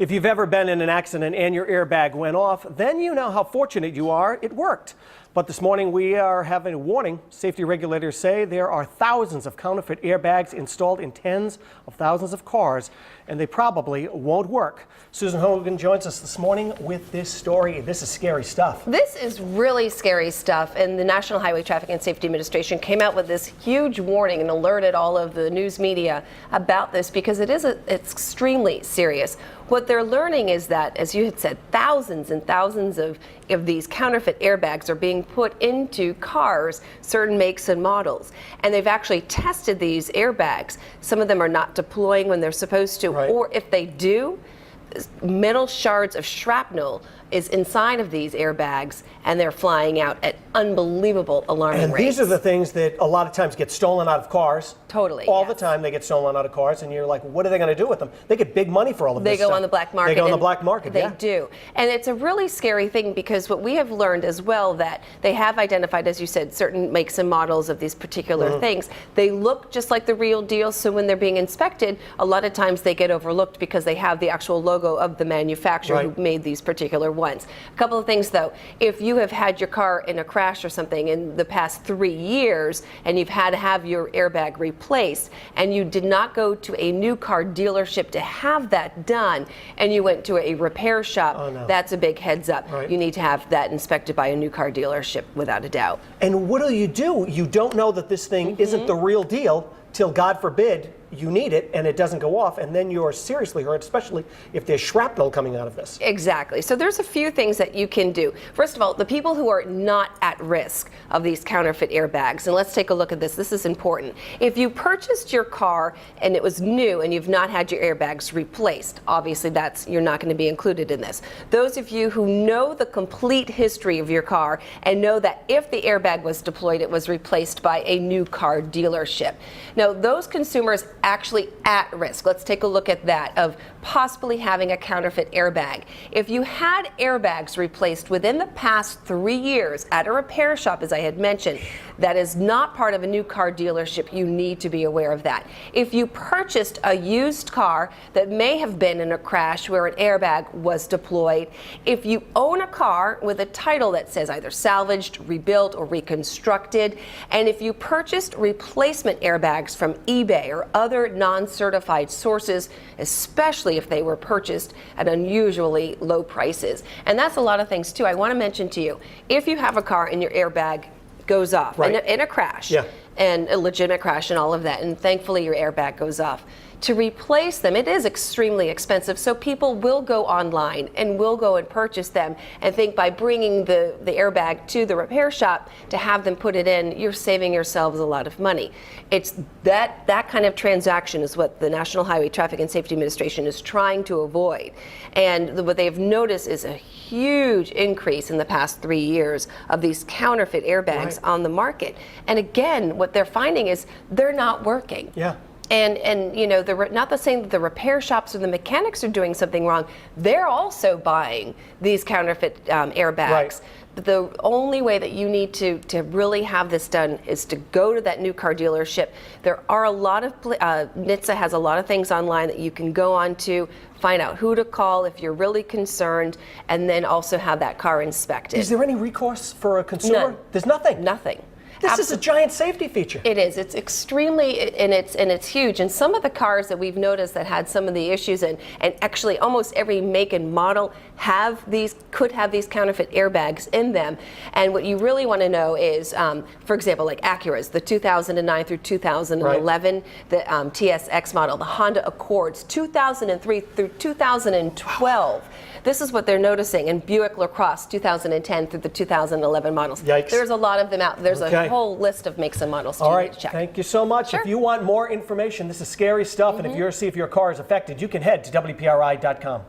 If you've ever been in an accident and your airbag went off, then you know how fortunate you are it worked. But this morning we are having a warning. Safety regulators say there are thousands of counterfeit airbags installed in tens of thousands of cars, and they probably won't work. Susan Hogan joins us this morning with this story. This is scary stuff. This is really scary stuff, and the National Highway Traffic and Safety Administration came out with this huge warning and alerted all of the news media about this because it's extremely serious. What they're learning is that, as you had said, thousands and thousands of these counterfeit airbags are being put into cars, certain makes and models. And they've actually tested these airbags. Some of them are not deploying when they're supposed to, right. Or if they do, metal shards of shrapnel is inside of these airbags, and they're flying out at unbelievable alarming rates. And these are the things that a lot of times get stolen out of cars. Totally. All the time they get stolen out of cars, and you're like, what are they going to do with them? They get big money for all of this stuff. They go on the black market. They go on the black market, They do. And it's a really scary thing because what we have learned as well, that they have identified, as you said, certain makes and models of these particular things. They look just like the real deal, so when they're being inspected, a lot of times they get overlooked because they have the actual logo of the manufacturer who made these particular ones. A couple of things though, if you have had your car in a crash or something in the past 3 years and you've had to have your airbag replaced and you did not go to a new car dealership to have that done and you went to a repair shop, that's a big heads up. You need to have that inspected by a new car dealership without a doubt. And what do? You don't know that this thing isn't the real deal till, God forbid, you need it and it doesn't go off, and then you're seriously hurt, especially if there's shrapnel coming out of this. Exactly. So there's a few things that you can do. First of all, the people who are not at risk of these counterfeit airbags, and let's take a look at this. This is important. If you purchased your car and it was new and you've not had your airbags replaced, obviously you're not going to be included in this. Those of you who know the complete history of your car and know that if the airbag was deployed, it was replaced by a new car dealership. Now, those consumers actually at risk. Let's take a look at that, of possibly having a counterfeit airbag. If you had airbags replaced within the past 3 years at a repair shop, as I had mentioned, that is not part of a new car dealership, you need to be aware of that. If you purchased a used car that may have been in a crash where an airbag was deployed, if you own a car with a title that says either salvaged, rebuilt, or reconstructed, and if you purchased replacement airbags from eBay or other non-certified sources, especially if they were purchased at unusually low prices. And that's a lot of things too. I want to mention to you, if you have a car and your airbag goes off in a crash, and a legitimate crash and all of that, and thankfully your airbag goes off, to replace them, it is extremely expensive. So people will go online and will go and purchase them and think by bringing the airbag to the repair shop to have them put it in, you're saving yourselves a lot of money. It's that kind of transaction is what the National Highway Traffic and Safety Administration is trying to avoid. And what they've noticed is a huge increase in the past 3 years of these counterfeit airbags on the market. And again, what they're finding is they're not working. And you know, not the saying that the repair shops or the mechanics are doing something wrong. They're also buying these counterfeit airbags. But the only way that you need to really have this done is to go to that new car dealership. There are a lot of, NHTSA has a lot of things online that you can go on to find out who to call if you're really concerned, and then also have that car inspected. Is there any recourse for a consumer? None. There's nothing? Nothing. This is a giant safety feature. It is. It's extremely, and it's huge. And some of the cars that we've noticed that had some of the issues, and actually almost every make and model could have these counterfeit airbags in them. And what you really want to know is, for example, like Acura's, the 2009 through 2011, the TSX model, the Honda Accords, 2003 through 2012. This is what they're noticing, in Buick LaCrosse, 2010 through the 2011 models. Yikes. There's a lot of them out. There's a whole list of makes and models to check. Thank you so much. If you want more information, this is scary stuff, and if you see if your car is affected, you can head to WPRI.com.